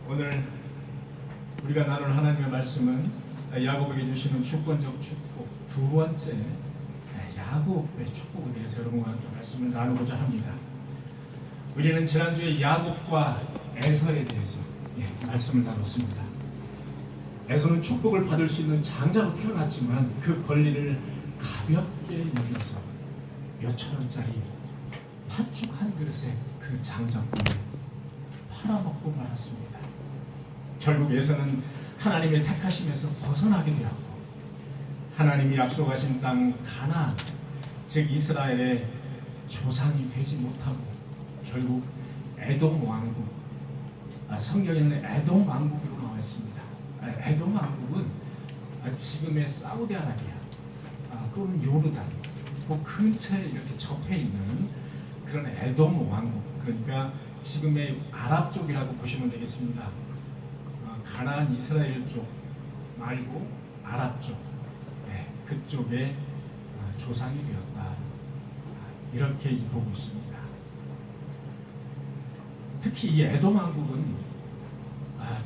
오늘 우리가 나눌 하나님의 말씀은 야곱에게 주시는 주권적 축복 두 번째 야곱의 축복에 대해서 여러분과 함께 말씀을 나누고자 합니다. 우리는 지난주에 야곱과 에서에 대해서 말씀을 나눴습니다. 에서는 축복을 받을 수 있는 장자로 태어났지만 그 권리를 가볍게 여겨서 몇천 원짜리 팥죽 한 그릇에 그 장자권을 팔아먹고 말았습니다. 결국 에서는 하나님의 택하심에서 벗어나게 되었고 하나님이 약속하신 땅 가나안, 즉 이스라엘의 조상이 되지 못하고 결국 에돔 왕국, 성경에는 에돔 왕국으로 나와 있습니다. 에돔 왕국은 지금의 사우디아라비아 또는 요르단 그 근처에 이렇게 접해 있는 그런 에돔 왕국, 그러니까 지금의 아랍 쪽이라고 보시면 되겠습니다. 가나안 이스라엘 쪽 말고 아랍 쪽, 그쪽에 조상이 되었다, 이렇게 이제 보고 있습니다. 특히 이 에돔 왕국은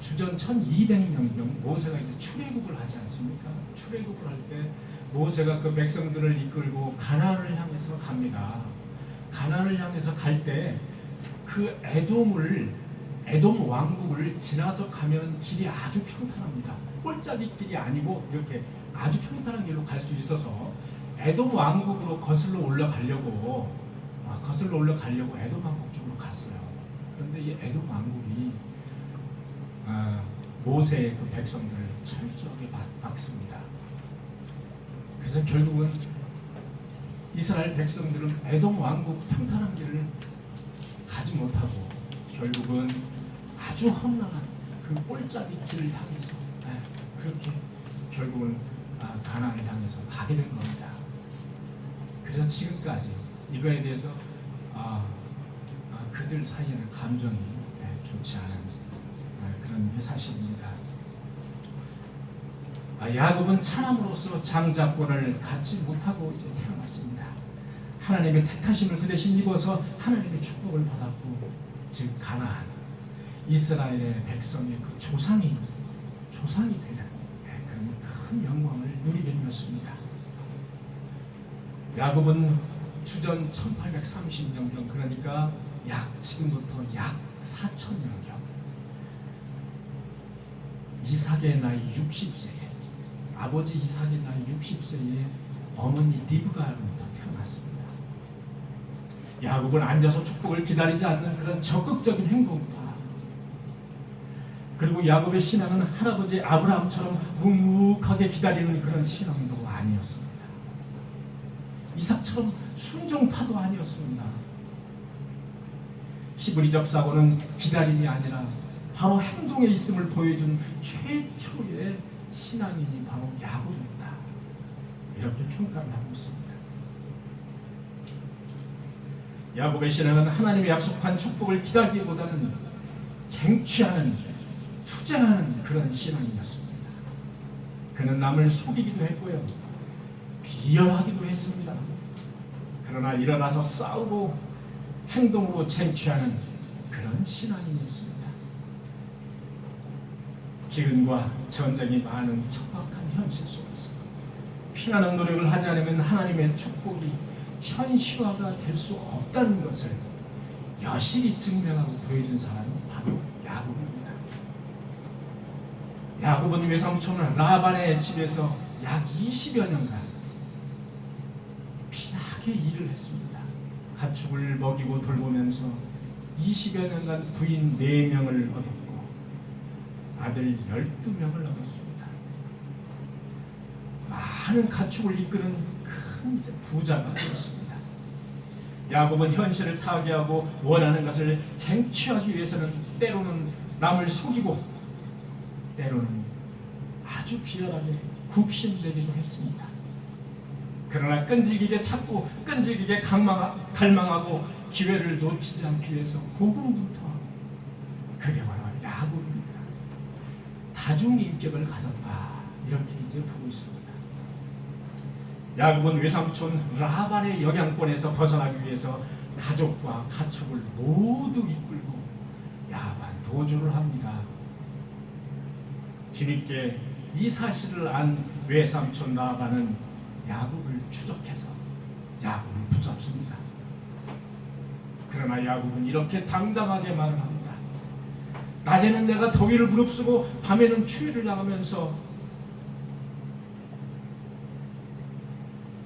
주전 1200년경 모세가 이제 출애굽을 하지 않습니까? 출애굽을 할 때 모세가 그 백성들을 이끌고 가나안을 향해서 갑니다. 가나안을 향해서 갈 때 그 에돔 왕국을 지나서 가면 길이 아주 평탄합니다. 꼴짜기 길이 아니고 이렇게 아주 평탄한 길로 갈 수 있어서 에돔 왕국으로 거슬러 올라가려고 에돔 왕국 쪽으로 갔어요. 그런데 이 에돔 왕국이 모세의 그 백성들을 철저하게 막습니다. 그래서 결국은 이스라엘 백성들은 에돔 왕국 평탄한 길을 가지 못하고 결국은 아주 험난한 그 꼴짜기 길을 향해서 그렇게 결국은 가나안을 향해서 가게 된 겁니다. 그래서 지금까지 이거에 대해서 그들 사이에는 감정이 좋지 않은 그런 사실입니다. 야곱은 차남으로서 장자권을 갖지 못하고 이제 태어났습니다. 하나님의 택하심을 그 대신 입어서 하나님의 축복을 받았고, 즉 가나안 이스라엘의 백성의 그 조상이 되는 그런 큰 영광을 누리게 되었습니다. 야곱은 주전 1830년경, 그러니까 지금부터 약 4000년경, 이삭의 나이 60세에, 아버지 이삭의 나이 60세에 어머니 리브가로부터 태어났습니다. 야곱은 앉아서 축복을 기다리지 않는 그런 적극적인 행동과, 그리고 야곱의 신앙은 할아버지 아브라함처럼 묵묵하게 기다리는 그런 신앙도 아니었습니다. 이삭처럼 순종파도 아니었습니다. 히브리적 사고는 기다림이 아니라 바로 행동에 있음을 보여준 최초의 신앙인이 바로 야곱이었다, 이렇게 평가를 하고 있습니다. 야곱의 신앙은 하나님의 약속한 축복을 기다리기보다는 쟁취하는, 투쟁하는 그런 신앙이었습니다. 그는 남을 속이기도 했고요, 비열하기도 했습니다. 그러나 일어나서 싸우고 행동으로 쟁취하는 그런 신앙인이었습니다. 기근과 전쟁이 많은 척박한 현실 속에서 피나는 노력을 하지 않으면 하나님의 축복이 현실화가 될 수 없다는 것을 여실히 증명하고 보여준 사람이 바로 야곱입니다. 야곱은 외삼촌 라반의 집에서 약 20여 년간 피나게 일을 했습니다. 가축을 먹이고 돌보면서 20여 년간 부인 4명을 얻었고 아들 12명을 얻었습니다. 많은 가축을 이끄는 큰 부자가 되었습니다. 야곱은 현실을 타개하고 원하는 것을 쟁취하기 위해서는 때로는 남을 속이고 때로는 아주 비열하게 굽신대기도 했습니다. 그러나 끈질기게 찾고 끈질기게 갈망하고 기회를 놓치지 않기 위해서 고군분투하고, 그게 바로 야곱입니다. 다중인격을 가졌다, 이렇게 이제 보고 있습니다. 야곱은 외삼촌 라반의 영향권에서 벗어나기 위해서 가족과 가축을 모두 이끌고 야반 도주를 합니다. 뒤늦게 이 사실을 안 외삼촌 라반은 야곱을 추적해서 야곱을 붙잡습니다. 그러나 야곱은 이렇게 당당하게 말을 합니다. 낮에는 내가 더위를 무릅쓰고 밤에는 추위를 당하면서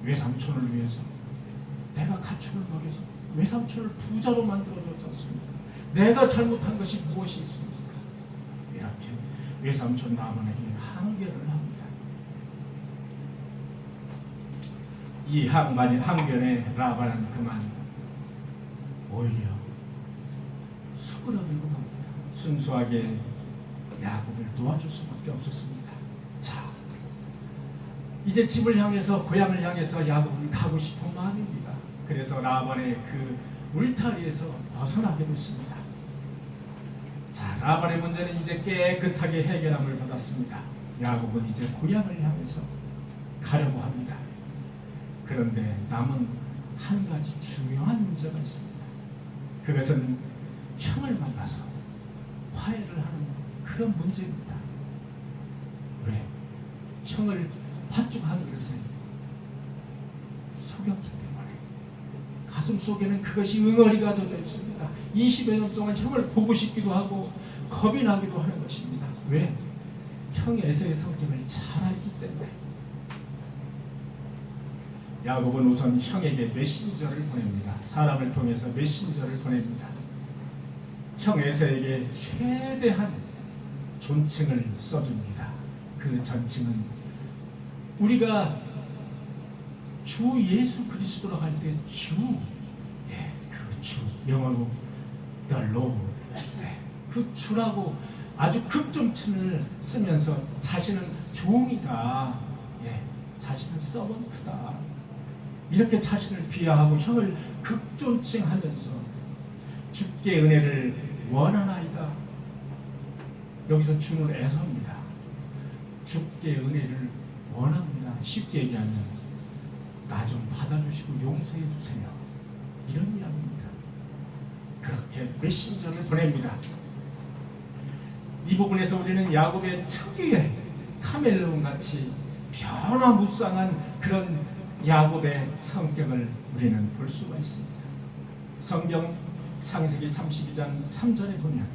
외삼촌을 위해서 내가 가축을 먹여서 외삼촌을 부자로 만들어줬지 않습니까? 내가 잘못한 것이 무엇이 있습니까? 이렇게 외삼촌 라반에게 항변을 합니다. 이 항변에 라반은 그만 오히려 수그러들고 갑니다. 순수하게 야곱을 도와줄 수밖에 없었습니다. 자, 이제 집을 향해서 고향을 향해서 야곱은 가고 싶은 마음입니다. 그래서 라반의 그 울타리에서 벗어나게 됐습니다. 자, 라반의 문제는 이제 깨끗하게 해결함을 받았습니다. 야곱은 이제 고향을 향해서 가려고 합니다. 그런데 남은 한 가지 중요한 문제가 있습니다. 그것은 형을 만나서 화해를 하는 그런 문제입니다. 왜? 형을 팥죽한 것을 속였기 때문에 가슴 속에는 그것이 응어리가 젖어 있습니다. 20여 년 동안 형을 보고 싶기도 하고 겁이 나기도 하는 것입니다. 왜? 형 에서의 성격을 잘 알기 때문에. 야곱은 우선 형에게 메신저를 보냅니다. 사람을 통해서 메신저를 보냅니다. 형 에서에게 최대한 존칭을 써줍니다. 그 전칭은 우리가 주 예수 그리스도로 할 때 주, 그 주, 영어로 the Lord, 그 주라고 아주 극존칭을 쓰면서 자신은 종이다, 자신은 서번트다, 이렇게 자신을 비하하고 형을 극존칭하면서 주께 은혜를 원하나이다. 여기서 주는 에서입니다. 주께 은혜를 원합니다. 쉽게 얘기하면 나 좀 받아주시고 용서해 주세요. 이런 이야기입니다. 그렇게 메신저를 보냅니다. 이 부분에서 우리는 야곱의 특유의 카멜레온 같이 변화무쌍한 그런 야곱의 성격을 우리는 볼 수가 있습니다. 성경 창세기 32장 3절에 보면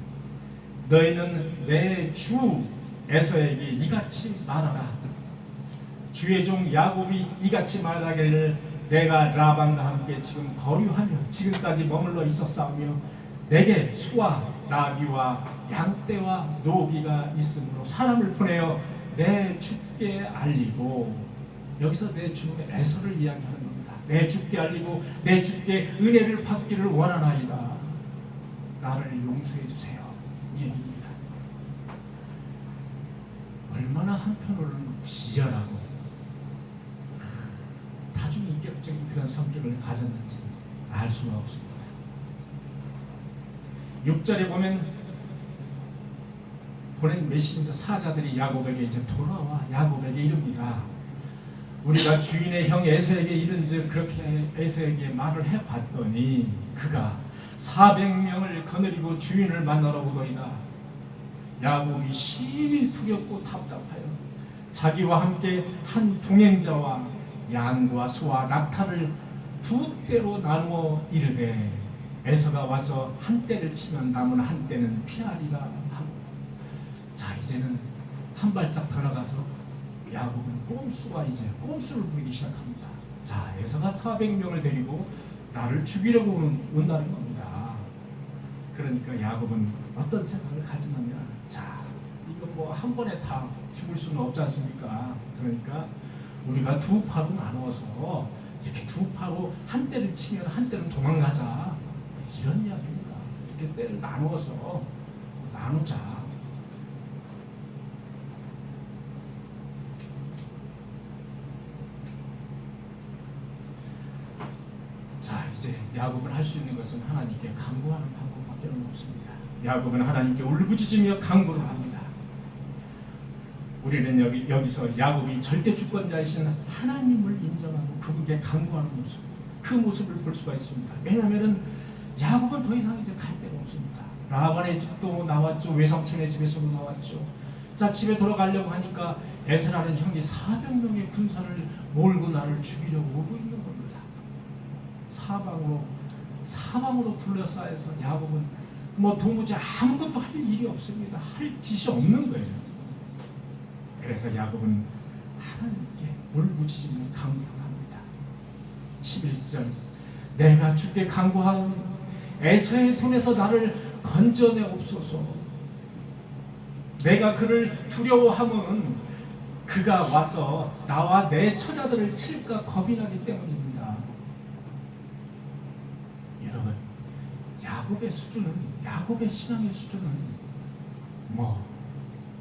너희는 내 주 에서에게 이같이 말하라. 주의 종 야곱이 이같이 말하기를 내가 라반과 함께 지금 거류하며 지금까지 머물러 있었사오며 내게 소와 나귀와 양떼와 노비가 있으므로 사람을 보내어 내 주께 알리고, 여기서 내 주의 에서를 이야기하는 겁니다. 내 주께 알리고 내 주께 은혜를 받기를 원하나이다. 나를 용서해 주세요. 이 얘기입니다. 얼마나 한편으로는 비열하고 다중인격적인 그런 성격을 가졌는지 알 수가 없습니다. 6절에 보면 보낸 메신저 사자들이 야곱에게 이제 돌아와 야곱에게 이릅니다. 우리가 주인의 형 에서에게 이른즉 그렇게 에서에게 말을 해봤더니 그가 400명을 거느리고 주인을 만나러 오더이다. 야곱이 심히 두렵고 답답하여 자기와 함께 한 동행자와 양과 소와 낙타를 두 떼로 나누어 이르되 에서가 와서 한 떼를 치면 남은 한 떼는 피하리라 하고. 자, 이제는 한 발짝 들어가서 야곱은 꼼수를 부리기 시작합니다. 자, 에서가 400명을 데리고 나를 죽이려고 온다는 겁니다. 그러니까 야곱은 어떤 생각을 가지느냐, 자, 이거 뭐 한 번에 다 죽을 수는 없지 않습니까? 그러니까 우리가 두 파로 나누어서 이렇게 두 파로 한 대를 치면 한 대는 도망가자, 이런 이야기입니다. 이렇게 때를 나누어서 나누자. 자, 이제 야곱은 할 수 있는 것은 하나님께 간구하는 방법밖에 없습니다. 야곱은 하나님께 울부짖으며 간구를 합니다. 우리는 여기서 야곱이 절대 주권자이신 하나님을 인정하고 그분께 간구하는 모습, 그 모습을 볼 수가 있습니다. 왜냐하면 야곱은 더 이상 이제 갈 데가 없습니다. 라반의 집도 나왔죠. 외삼촌의 집에서도 나왔죠. 자, 집에 돌아가려고 하니까 에스라는 형이 400명의 군사를 몰고 나를 죽이려고 오고 있는 겁니다. 사방으로 둘러싸여서 야곱은 도무지 아무것도 할 일이 없습니다. 할 짓이 없는 거예요. 그래서 야곱은 하나님께 울부짖는 간구를 합니다. 11절, 내가 주께 간구하오니 에서의 손에서 나를 건져내옵소서. 내가 그를 두려워함은 그가 와서 나와 내 처자들을 칠까 겁이 나기 때문입니다. 여러분, 야곱의 신앙의 수준은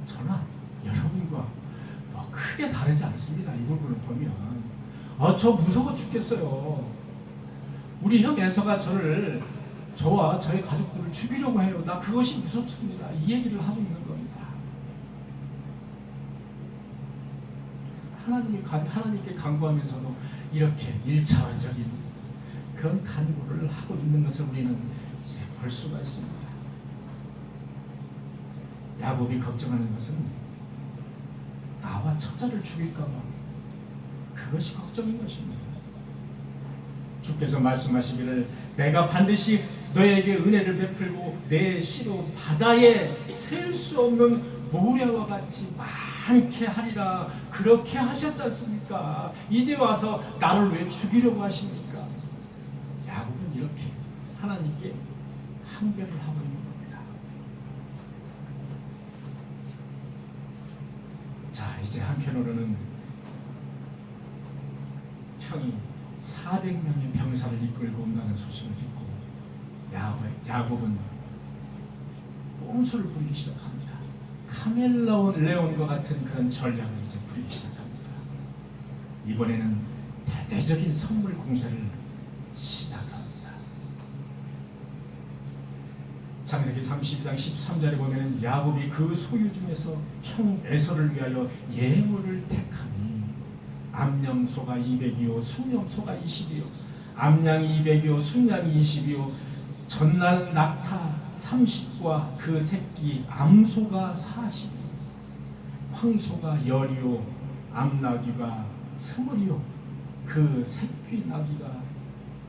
저나 여러분과 크게 다르지 않습니다. 이 부분을 보면 저 무서워 죽겠어요. 우리 형 에서가 저와 저희 가족들을 죽이려고 해요. 나 그것이 무섭습니다. 이 얘기를 하고 있는 겁니다. 하나님께 간구하면서도 이렇게 1차원적인 그런 간구를 하고 있는 것을 우리는 이제 볼 수가 있습니다. 야곱이 걱정하는 것은 나와 처자를 죽일까 봐, 그것이 걱정인 것입니다. 주께서 말씀하시기를 내가 반드시 너에게 은혜를 베풀고 내 씨로 바다에 셀 수 없는 모래와 같이 많게 하리라, 그렇게 하셨지 않습니까? 이제 와서 나를 왜 죽이려고 하십니까? 야곱은 이렇게 하나님께 항변을 하고 있는 겁니다. 자, 이제 한편으로는 형이 400명의 병사를 이끌고 온다는 소식을 듣고 야곱은 꼼수를 부리기 시작합니다. 카멜레온과 같은 그런 전략을 이제 부리기 시작합니다. 이번에는 대대적인 선물 공세를 시작합니다. 창세기 32장 13절에 보면 야곱이 그 소유 중에서 형 에서를 위하여 예물을 택하니 암염소가 200이요 순염소가 20이요 암양이 200이요 순양이 20이요 전날 낙타 30과 그 새끼 암소가 40, 황소가 10이요 암나귀가 20이요 그 새끼 나귀가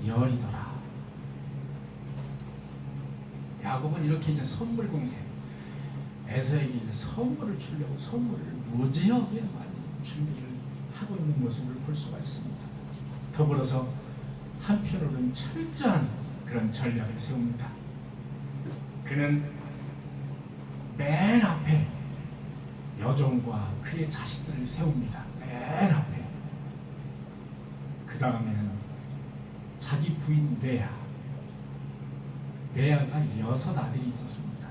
10이더라. 야곱은 이렇게 이제 선물 공세, 에서에게 이제 선물을 주려고 선물을 무지하게 많이 준비를 하고 있는 모습을 볼 수가 있습니다. 더불어서 한편으로는 철저한 그런 전략을 세웁니다. 그는 맨 앞에 여종과 그의 자식들을 세웁니다. 맨 앞에. 그 다음에는 자기 부인 레아가 6 아들이 있었습니다.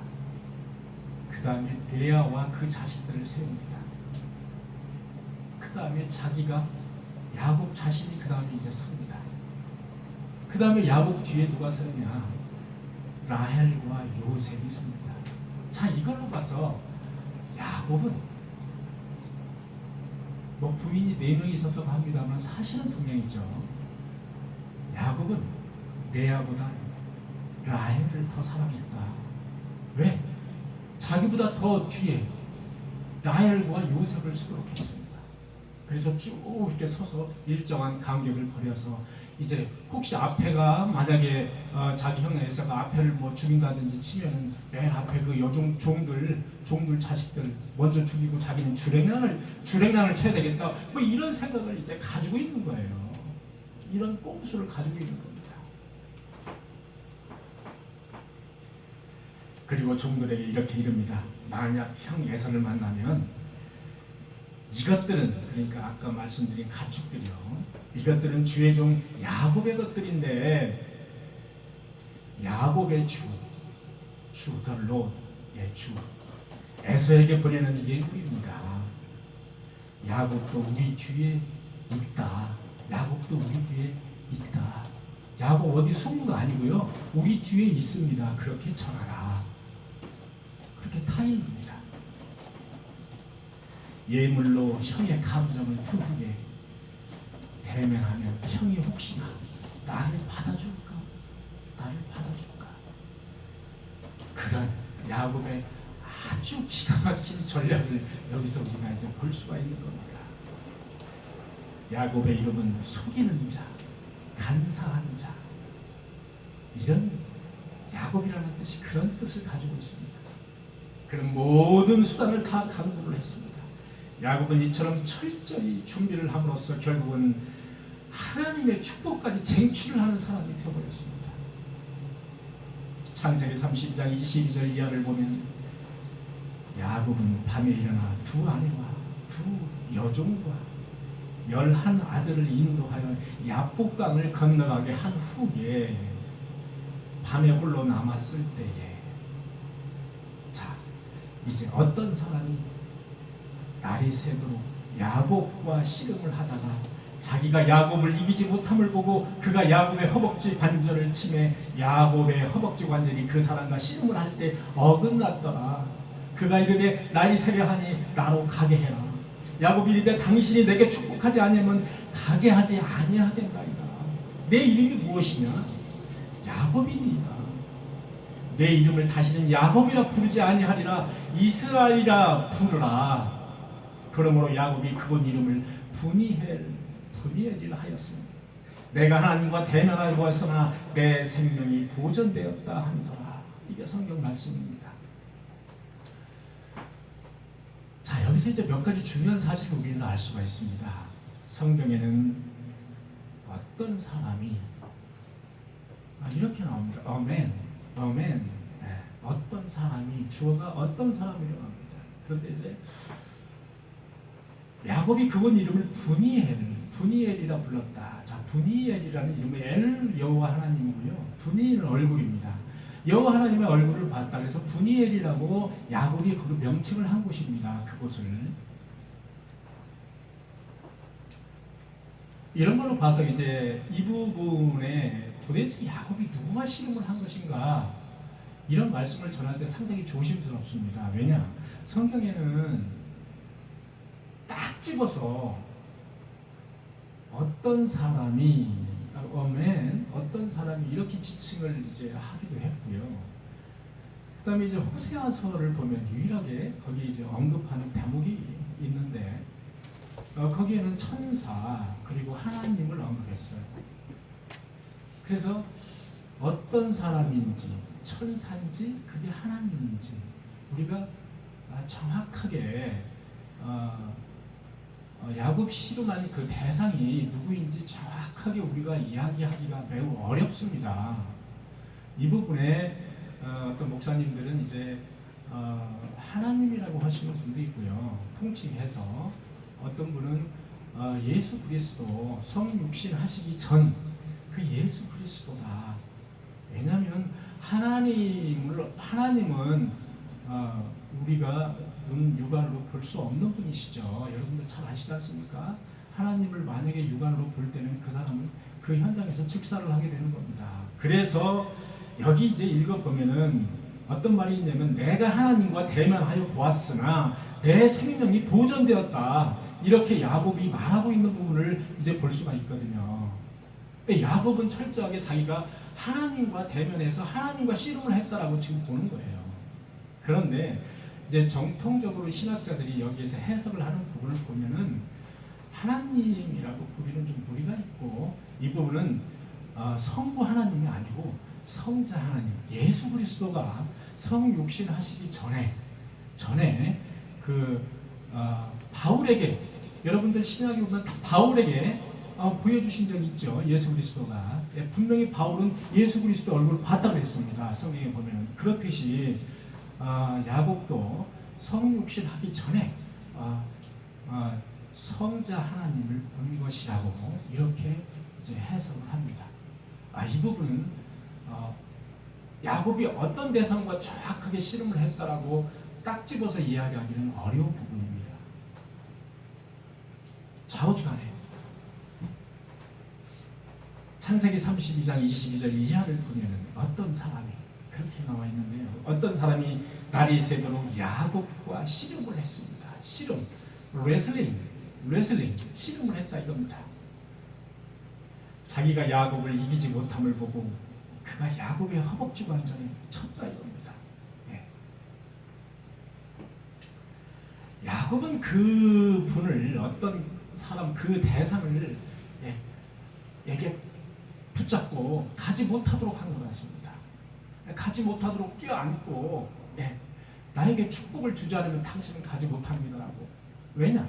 그 다음에 레아와 그 자식들을 세웁니다. 그 다음에 자기가 야곱 자신이 그 다음에 이제 섭니다. 그 다음에 야곱 뒤에 누가 서느냐? 라헬과 요셉이 섭니다. 자, 이걸로 봐서 야곱은 부인이 4명이 있었다고 합니다만 사실은 2명이죠. 야곱은 레아보다 라헬을 더 사랑했다. 왜? 자기보다 더 뒤에 라헬과 요셉을 수록했습니다. 그래서 쭉 이렇게 서서 일정한 간격을 벌여서 이제 혹시 앞에가 만약에 자기 형 에서가 앞에를 죽인다든지 치면은 맨 앞에 그 여종 종들 자식들 먼저 죽이고 자기는 주랭랑을 쳐야 되겠다. 이런 생각을 이제 가지고 있는 거예요. 이런 꼼수를 가지고 있는 겁니다. 그리고 종들에게 이렇게 이릅니다. 만약 형 에서를 만나면 이것들은, 그러니까 아까 말씀드린 가축들이요, 이것들은 주의 종 야곱의 것들인데 야곱의 주 덜롯의 주 에서에게 보내는 예물입니다. 야곱도 우리 뒤에 있다. 야곱도 우리 뒤에 있다. 야곱 어디 숨은 거 아니고요, 우리 뒤에 있습니다. 그렇게 전하라. 그렇게 타인입니다. 예물로 형의 감정을 푸르게 대면하면 형이 혹시나 나를 받아줄까? 그런 야곱의 아주 기가 막힌 전략을 여기서 우리가 이제 볼 수가 있는 겁니다. 야곱의 이름은 속이는 자, 간사한 자, 이런 야곱이라는 뜻이 그런 뜻을 가지고 있습니다. 그런 모든 수단을 다 강구를 했습니다. 야곱은 이처럼 철저히 준비를 함으로써 결국은 하나님의 축복까지 쟁취를 하는 사람이 되어버렸습니다. 창세기 32장 22절 이하를 보면 야곱은 밤에 일어나 두 아내와 두 여종과 11 아들을 인도하여 야복강을 건너가게 한 후에 밤에 홀로 남았을 때에, 자, 이제 어떤 사람이 날이 새도록 야곱과 씨름을 하다가 자기가 야곱을 이기지 못함을 보고 그가 야곱의 허벅지 관절을 치매 야곱의 허벅지 관절이 그 사람과 씨름을 할 때 어긋났더라. 그가 이르되 날이 새려하니 나로 가게 해라. 야곱이 이르되 당신이 내게 축복하지 아니하면 가게 하지 아니하겠나이다. 내 이름이 무엇이냐? 야곱이니이다. 내 이름을 다시는 야곱이라 부르지 아니하리라 이스라엘이라 부르라. 그러므로 야곱이 그곳 이름을 브니엘이라 하였습니다. 내가 하나님과 대면하여 보았으나 내 생명이 보존되었다 하더라. 이게 성경 말씀입니다. 자, 여기서 이제 몇 가지 중요한 사실을 우리는 알 수가 있습니다. 성경에는 어떤 사람이 이렇게 나옵니다. 어멘. 네. 어떤 사람이, 주어가 어떤 사람이라고 합니다. 그런데 이제 야곱이 그곳 이름을 브니엘이라 불렀다. 자, 브니엘이라는 이름의 엘 여호와 하나님이고요. 브니엘은 얼굴입니다. 여호와 하나님의 얼굴을 봤다. 그래서 브니엘이라고 야곱이 그 명칭을 한 곳입니다. 그곳을. 이런 걸로 봐서 이제 이 부분에 도대체 야곱이 누구와 씨름을 한 것인가, 이런 말씀을 전할 때 상당히 조심스럽습니다. 왜냐? 성경에는 딱 집어서 어떤 사람이 어떤 사람이 이렇게 지칭을 이제 하기도 했고요. 그다음에 이제 호세아서를 보면 유일하게 거기 이제 언급하는 대목이 있는데 거기에는 천사 그리고 하나님을 언급했어요. 그래서 어떤 사람인지 천사인지 그게 하나님인지 우리가 정확하게 야곱 씨름한 그 대상이 누구인지 정확하게 우리가 이야기하기가 매우 어렵습니다. 이 부분에 어떤 목사님들은 이제 하나님이라고 하시는 분도 있고요. 통칭해서 어떤 분은 예수 그리스도 성육신 하시기 전 그 예수 그리스도다. 왜냐하면 하나님은 우리가 눈 육안으로 볼 수 없는 분이시죠. 여러분들 잘 아시지 않습니까? 하나님을 만약에 육안으로 볼 때는 그 사람은 그 현장에서 즉사를 하게 되는 겁니다. 그래서 여기 이제 읽어보면은 어떤 말이 있냐면 내가 하나님과 대면하여 보았으나 내 생명이 보존되었다. 이렇게 야곱이 말하고 있는 부분을 이제 볼 수가 있거든요. 야곱은 철저하게 자기가 하나님과 대면해서 하나님과 씨름을 했다라고 지금 보는 거예요. 그런데 이제 정통적으로 신학자들이 여기에서 해석을 하는 부분을 보면은 하나님이라고 보기는 좀 무리가 있고 이 부분은 성부 하나님이 아니고 성자 하나님 예수 그리스도가 성육신 하시기 전에 그 바울에게 여러분들 신약에 보면 바울에게 보여주신 적이 있죠. 예수 그리스도가 분명히 바울은 예수 그리스도 얼굴을 봤다고 했습니다. 성경에 보면 그렇듯이 야곱도 성육신 하기 전에 성자 하나님을 본 것이라고 이렇게 이제 해석을 합니다. 이 부분은 야곱이 어떤 대상과 정확하게 씨름을 했다라고 딱 집어서 이야기하기는 어려운 부분입니다. 좌우지간에 창세기 32장 22절 이하를 보면 어떤 사람이 그렇게 나와 있는데요. 어떤 사람이 날이 새도록 야곱과 씨름을 했습니다. 씨름, 레슬링, 씨름을 했다 이겁니다. 자기가 야곱을 이기지 못함을 보고 그가 야곱의 허벅지 관절에 쳤다 이겁니다. 네. 야곱은 그 분을 어떤 사람 그 대상을 에게 붙잡고 가지 못하도록 한 것 같습니다. 가지 못하도록 껴안고 나에게 축복을 주지 않으면 당신은 가지 못합니다라고. 왜냐?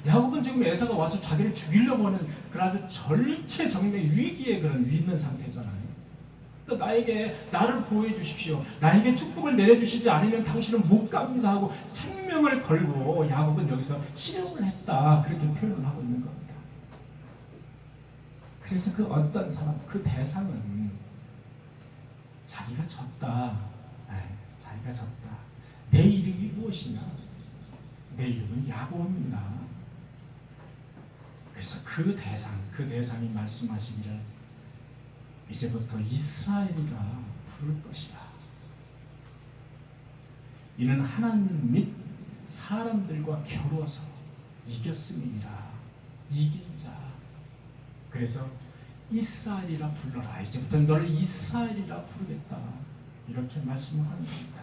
야곱은 지금 에사가 와서 자기를 죽이려고 하는 그런 아주 절체정맥 위기에 그런 있는 상태잖아요. 또 나를 보호해 주십시오. 나에게 축복을 내려주시지 않으면 당신은 못 갑니다 하고 생명을 걸고 야곱은 여기서 실험을 했다. 그렇게 표현을 하고 있는 겁니다. 그래서 그 어떤 사람, 그 대상은 자기가 졌다. 자기가 졌다. 내 이름이 무엇이냐? 내 이름은 야곱입니다. 그래서 그 대상이 말씀하시기를 이제부터 이스라엘이라 부를 것이라. 이는 하나님 및 사람들과 겨루어서 이겼음이니라. 이긴 자. 그래서 이스라엘이라 불러라. 이제부터 너를 이스라엘이라 부르겠다. 이렇게 말씀을 하는 겁니다.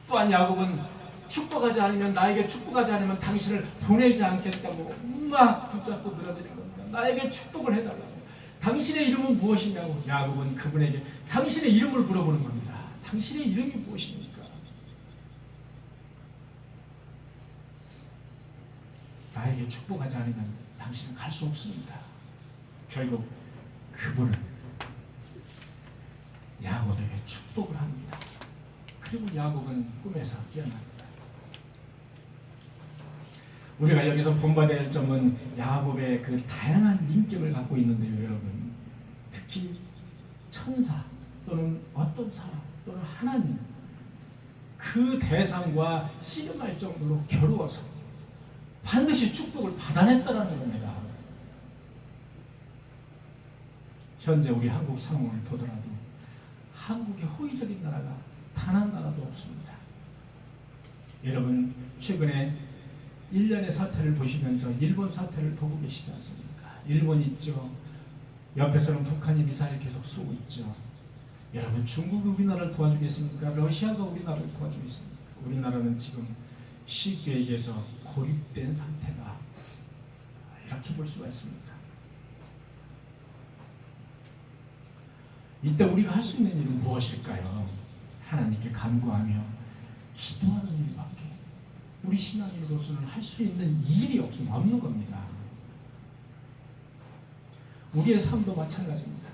또한 야곱은 축복하지 않으면 나에게 축복하지 않으면 당신을 보내지 않겠다고 막 붙잡고 늘어지는 겁니다. 나에게 축복을 해달라고. 당신의 이름은 무엇이냐고 야곱은 그분에게 당신의 이름을 물어보는 겁니다. 당신의 이름이 무엇입니까? 나에게 축복하지 않으면 당신은 갈 수 없습니다. 결국 그분은 야곱에게 축복을 합니다. 그리고 야곱은 꿈에서 깨어납니다. 우리가 여기서 본받아야 할 점은 야곱의 그 다양한 인격을 갖고 있는데요, 여러분. 특히 천사 또는 어떤 사람 또는 하나님 그 대상과 씨름할 정도로 겨루어서 반드시 축복을 받아냈다라는 겁니다. 현재 우리 한국 상황을 보더라도 한국의 호의적인 나라가 단 한 나라도 없습니다. 여러분 최근에 일련의 사태를 보시면서 일본 사태를 보고 계시지 않습니까? 일본 있죠. 옆에서는 북한이 미사일 계속 쏘고 있죠. 여러분 중국이 우리나라를 도와주겠습니까? 러시아가 우리나라를 도와주겠습니까? 우리나라는 지금 쉽게 얘기해서 고립된 상태다. 이렇게 볼 수가 있습니다. 이때 우리가 할 수 있는 일은 무엇일까요? 하나님께 간구하며 기도하는 일밖에 우리 신앙인으로서는 할 수 있는 일이 없는 겁니다. 우리의 삶도 마찬가지입니다.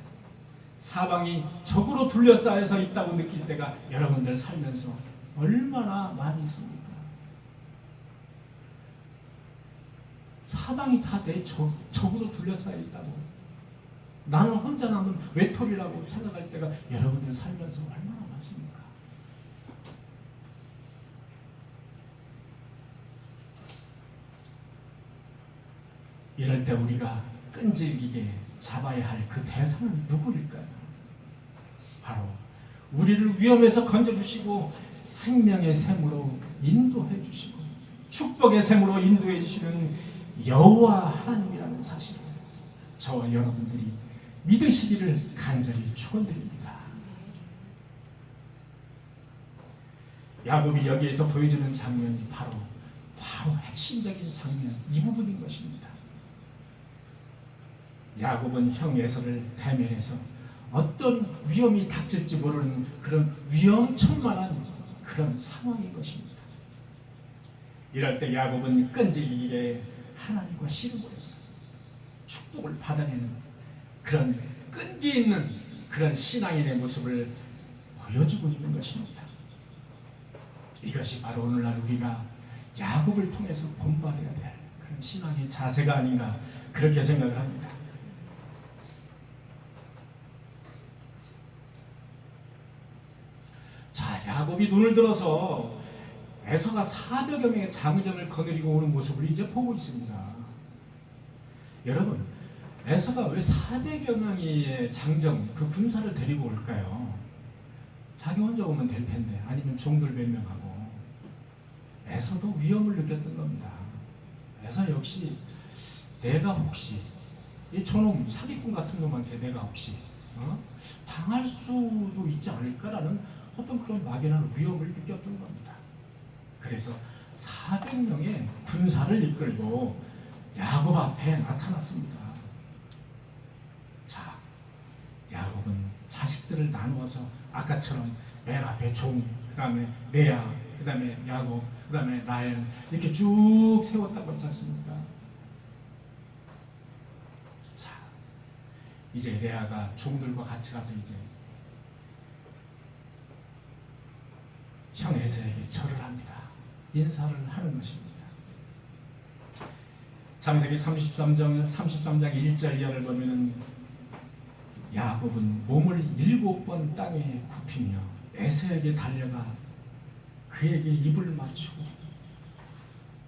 사방이 적으로 둘러싸여서 있다고 느낄 때가 여러분들 살면서 얼마나 많이 있습니까? 사방이 다 내 적으로 둘러싸여 있다고 나는 혼자 남은 외톨이라고 생각할 때가 여러분들 살면서 얼마나 많습니까? 이럴 때 우리가 끈질기게 잡아야 할 그 대상은 누구일까요? 바로 우리를 위험에서 건져주시고 생명의 샘으로 인도해 주시고 축복의 샘으로 인도해 주시는 여호와 하나님이라는 사실을 저와 여러분들이 믿으시기를 간절히 축원드립니다. 야곱이 여기에서 보여주는 장면이 바로 핵심적인 장면 이 부분인 것입니다. 야곱은 형 에서를 대면해서 어떤 위험이 닥칠지 모르는 그런 위험천만한 그런 상황인 것입니다. 이럴 때 야곱은 끈질기게 하나님과 씨름을 해서 축복을 받아내는 그런 끈기 있는 그런 신앙인의 모습을 보여주고 있는 것입니다. 이것이 바로 오늘날 우리가 야곱을 통해서 본받아야 될 그런 신앙의 자세가 아닌가 그렇게 생각을 합니다. 자, 야곱이 눈을 들어서 에서가 400여 명의 장정을 거느리고 오는 모습을 이제 보고 있습니다. 여러분, 에서가 왜 400여 명의 장정, 그 군사를 데리고 올까요? 자기 혼자 오면 될 텐데, 아니면 종들 몇 명하고. 에서도 위험을 느꼈던 겁니다. 에서 역시 내가 혹시 이 저놈 사기꾼 같은 놈한테 내가 혹시 당할 수도 있지 않을까라는 어떤 그런 막연한 위험을 느꼈던 겁니다. 그래서 400명의 군사를 이끌고 야곱 앞에 나타났습니다. 자, 야곱은 자식들을 나누어서 아까처럼 맨 앞에 종, 그 다음에 레아, 그 다음에 야곱, 그 다음에 라헬 이렇게 쭉 세웠다고 하지 않습니까? 자, 이제 레아가 종들과 같이 가서 이제 형 에서에게 절을 합니다. 인사를 하는 것입니다. 창세기 33장 1절 이하를 보면은 야곱은 몸을 7번 땅에 굽히며 에서에게 달려가 그에게 입을 맞추고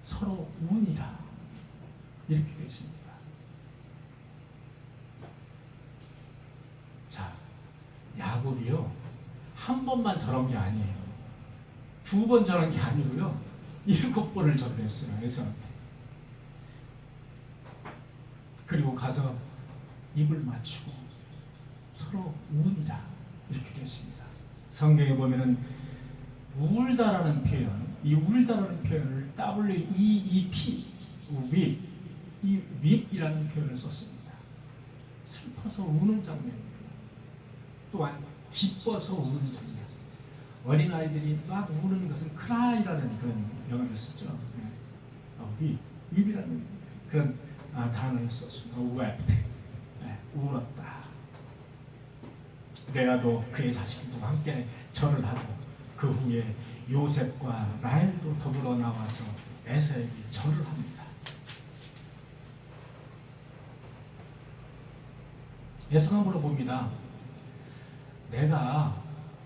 서로 우니라 이렇게 되어 있습니다. 자, 야곱이요 한 번만 저런 게 아니에요. 2번 저런 게 아니고요 7번을 절했어요. 에서한테. 그리고 가서 입을 맞추고 서로 우니라 이렇게 됐습니다. 성경에 보면은 울다라는 표현, 이 울다라는 표현을 WEEP, weep, 이 weep이라는 표현을 썼습니다. 슬퍼서 우는 장면입니다. 또한 기뻐서 우는 장면. 어린아이들이 막 우는 것은 cry라는 그런 영어를 쓰죠. weep이라는 그런 단어를 썼습니다. wept, 울었다. 레아도 그의 자식들과 함께 절을 하고 그 후에 요셉과 라헬도 더불어 나와서 에서에게 절을 합니다. 에서가 물어봅니다. 내가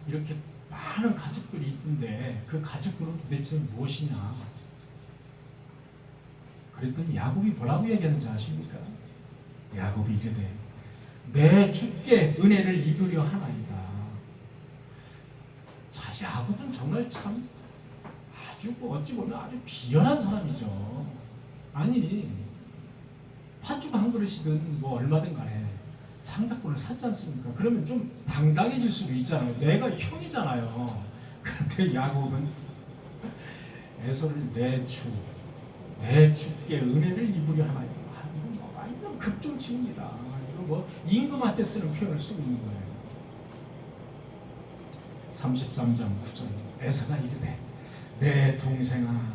이렇게 많은 가족들이 있던데 그 가족들은 도대체 무엇이냐? 그랬더니 야곱이 뭐라고 얘기하는지 아십니까? 야곱이 이르되 내 주께 은혜를 입으려 하나이다. 자, 야곱은 정말 참 아주 어찌 보면 아주 비열한 사람이죠. 아니 팥죽 한 그릇이든 뭐 얼마든 간에 장작권을 샀지 않습니까? 그러면 좀 당당해질 수도 있잖아요. 내가 형이잖아요. 그런데 야곱은 에서를 내 주께 은혜를 입으려 하나이다. 이건 뭐 완전 극존칭입니다. 뭐 임금한테 쓰는 표현을 쓰고 있는 거예요. 33장 9절 에서가 이르되 내 동생아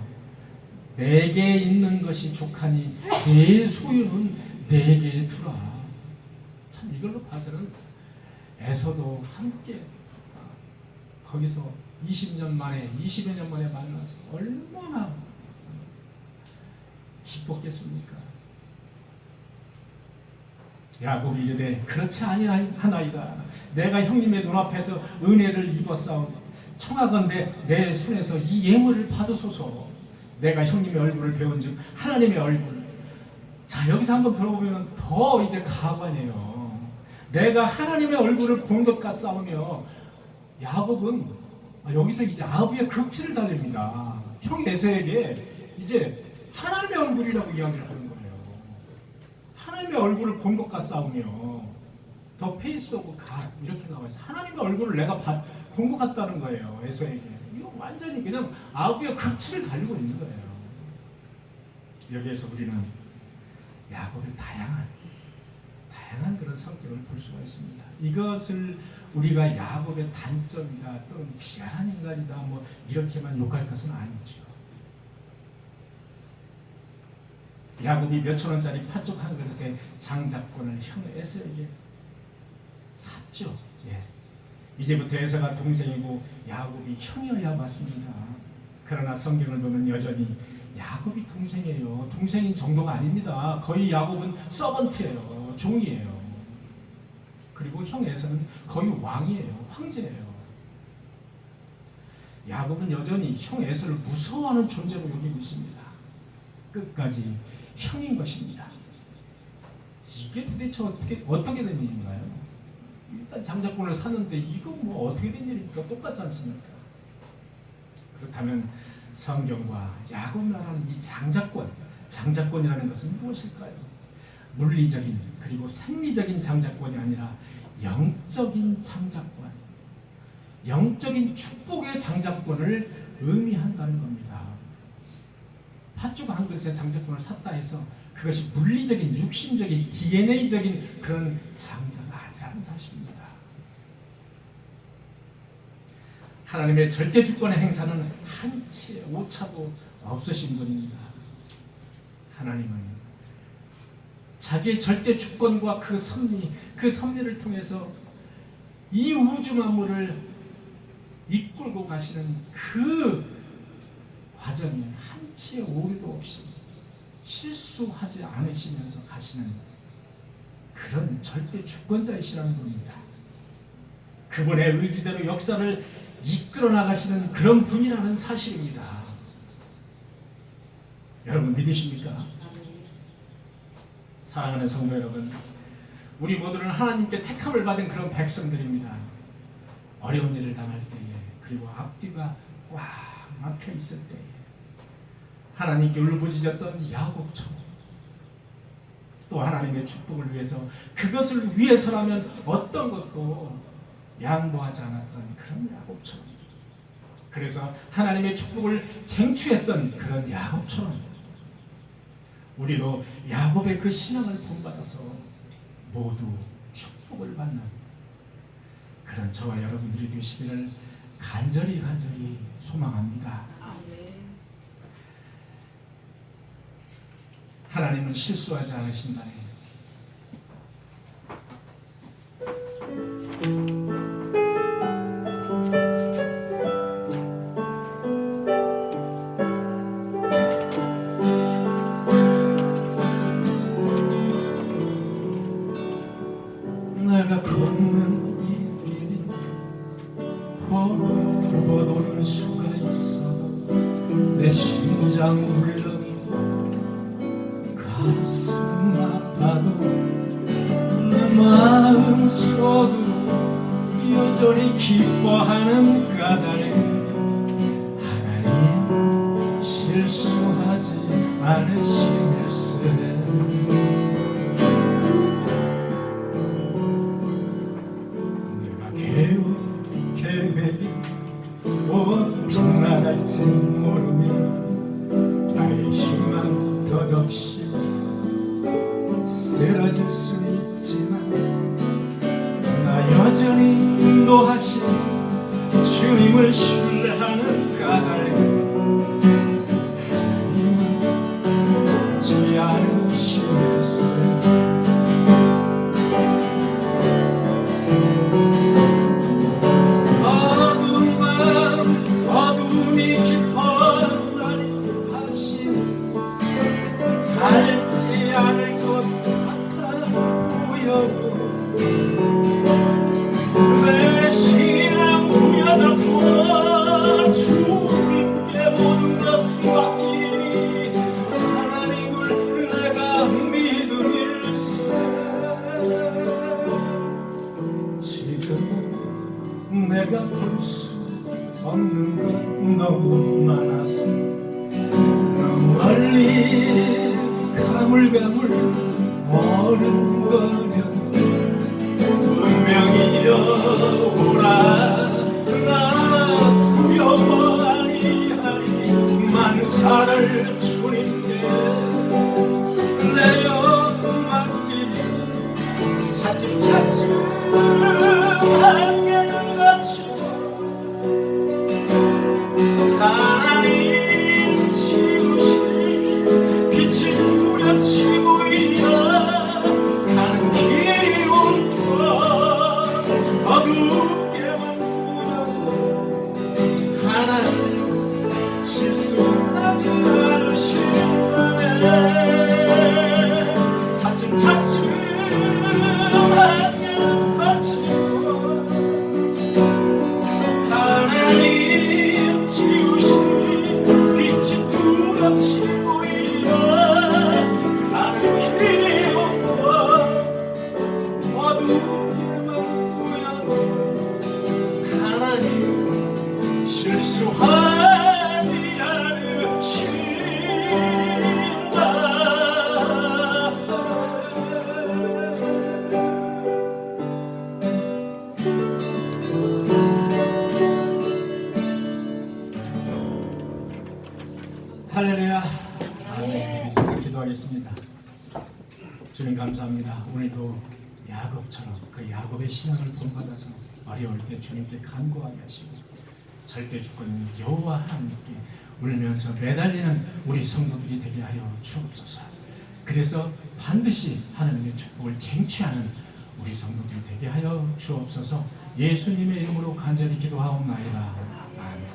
내게 있는 것이 족하니 내 소유는 내게 두라. 참 이걸로 봐서는 에서도 함께 거기서 20년 만에 20여 년 만에 만나서 얼마나 기뻤겠습니까? 야곱이 이르되 그렇지 아니하나이다. 내가 형님의 눈앞에서 은혜를 입었사오니 청하건대 내 손에서 이 예물을 받으소서. 내가 형님의 얼굴을 배운즉 하나님의 얼굴. 자, 여기서 한번 들어보면 더 이제 가관이에요. 내가 하나님의 얼굴을 본 것 같사오며 야곱은 여기서 이제 아부의 극치를 달립니다. 형 에서에게 이제 하나님의 얼굴이라고 이야기를 하는 거예요. 하나님의 얼굴을 본 것 같사오며 더 페이스 오브 갓 이렇게 나와 있어요. 하나님의 얼굴을 내가 본 것 같다는 거예요. 에서에게. 이거 완전히 그냥 아부의 극치를 달리고 있는 거예요. 여기에서 우리는 야곱의 다양한 그런 성격을 볼 수가 있습니다. 이것을 우리가 야곱의 단점이다 또는 비열한 인간이다 뭐 이렇게만 욕할 것은 아니죠. 야곱이 몇천 원짜리 팥죽 한 그릇에 장작권을 형 에서에게 샀죠. 예. 이제부터 에서가 동생이고 야곱이 형이어야 맞습니다. 그러나 성경을 보면 여전히 야곱이 동생이에요. 동생인 정도가 아닙니다. 거의 야곱은 서번트예요. 종이에요. 그리고 형 에서는 거의 왕이에요. 황제예요. 야곱은 여전히 형 에서를 무서워하는 존재로 여기고 있습니다. 끝까지 형인 것입니다. 이게 도대체 어떻게 된 일인가요? 일단 장작권을 샀는데 이거 뭐 어떻게 된 일입니까? 똑같지 않습니까? 그렇다면 성경과 야곱 말하는 이 장작권이라는 것은 무엇일까요? 물리적인 그리고 생리적인 장작권이 아니라 영적인 장작권, 영적인 축복의 장작권을 의미한다는 겁니다. 팥죽 한 그릇에 장작분을 샀다 해서 그것이 물리적인 육신적인 DNA적인 그런 창조가 아니라는 사실입니다. 하나님의 절대 주권의 행사는 한치의 오차도 없으신 분입니다. 하나님은 자기의 절대 주권과 그 섭리를 통해서 이 우주 만물을 이끌고 가시는 그 과정에 한치의 오류도 없이 실수하지 않으시면서 가시는 그런 절대 주권자이시라는 겁니다. 그분의 의지대로 역사를 이끌어 나가시는 그런 분이라는 사실입니다. 여러분 믿으십니까? 사랑하는 성도 여러분, 우리 모두는 하나님께 택함을 받은 그런 백성들입니다. 어려운 일을 당할 때에, 그리고 앞뒤가 꽉 막혀 있을 때에 하나님께 울부짖었던 야곱처럼 또 하나님의 축복을 위해서, 그것을 위해서라면 어떤 것도 양보하지 않았던 그런 야곱처럼, 그래서 하나님의 축복을 쟁취했던 그런 야곱처럼 우리도 야곱의 그 신앙을 본받아서 모두 축복을 받는 그런 저와 여러분들이 되시기를 간절히 소망합니다. 하나님은 실수하지 않으신다네. 내가 걷는 이 길이 굽어도는 수가 있어도 내 심장 울렁이고 가슴 아파도 내 마음 속으로 여전히 기뻐하는 까닭에 하나님 실수하지 않으시겠으래. 계획이 어떻나갈지 모르면 나의 희망 덧없이 쓰러질 수 있지만 나 여전히 인도하신 주님을 신뢰하는 까닭에 하나님은 잊지 않으시겠어요. 닳지 않을 것 같아 보여도 내 신앙 부여잡고 주님께 모든 것 맡기니 하나님을 내가 믿음일세. 지금 내가 볼 수 없는 것 너무 많아서 멀리 가물가물 어른거려 분명히 여호라 나 두려워 아니하리 만사를 주님께 내어 맡기리 차츰차츰 한계를 갖추고 하나님 지으신 빛이 무렵치고 있나 가는 길이 온통 어둡게만 보여도 하나님 실수하지 않으시네. 차츰차츰 한계를 거치고 하나님 지으신 빛이 두렵치고 있나 가는 길이 없고 어둡게만 보여도 하나님 실수하지 않으신다. 할렐루야. 아멘. 네, 기도하겠습니다. 주님 감사합니다. 오늘도 야곱처럼 그 야곱의 신앙을 본받아서 어려울 때 주님께 간구하게 하시고 절대 주권은 여호와 하나님께 울면서 매달리는 우리 성도들이 되게 하여 주옵소서. 그래서 반드시 하나님의 축복을 쟁취하는 우리 성도들이 되게 하여 주옵소서. 예수님의 이름으로 간절히 기도하옵나이다. 아멘.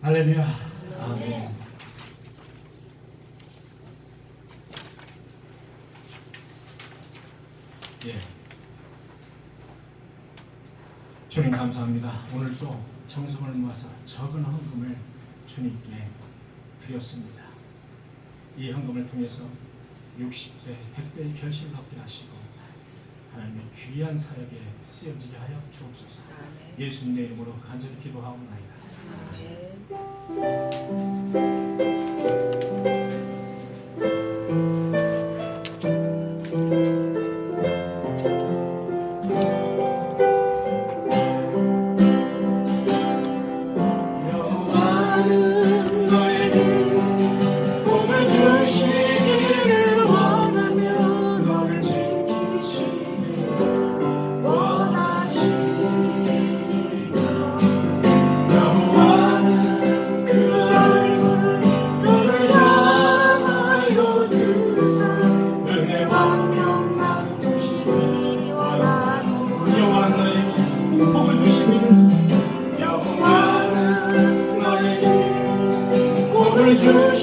할렐루야. 아멘. 예. 주님 감사합니다. 오늘 또 정성을 모아서 적은 헌금을 주님께 드렸습니다. 이 헌금을 통해서 60배, 100배의 결실을 얻게 하시고 하나님의 귀한 사역에 쓰여지게 하여 주옵소서. 예수님의 이름으로 간절히 기도하옵나이다. 여호와는 너에게 복을 주시기를 원하며 너를 지키시기를 원하시리라. 여호와는 그 얼굴을 너를 향하여 들으사 은혜와 평강 주시기를 원하노라. 여호와는 너에게 복을 주시기를 여호와는 너에게 복을 주시기를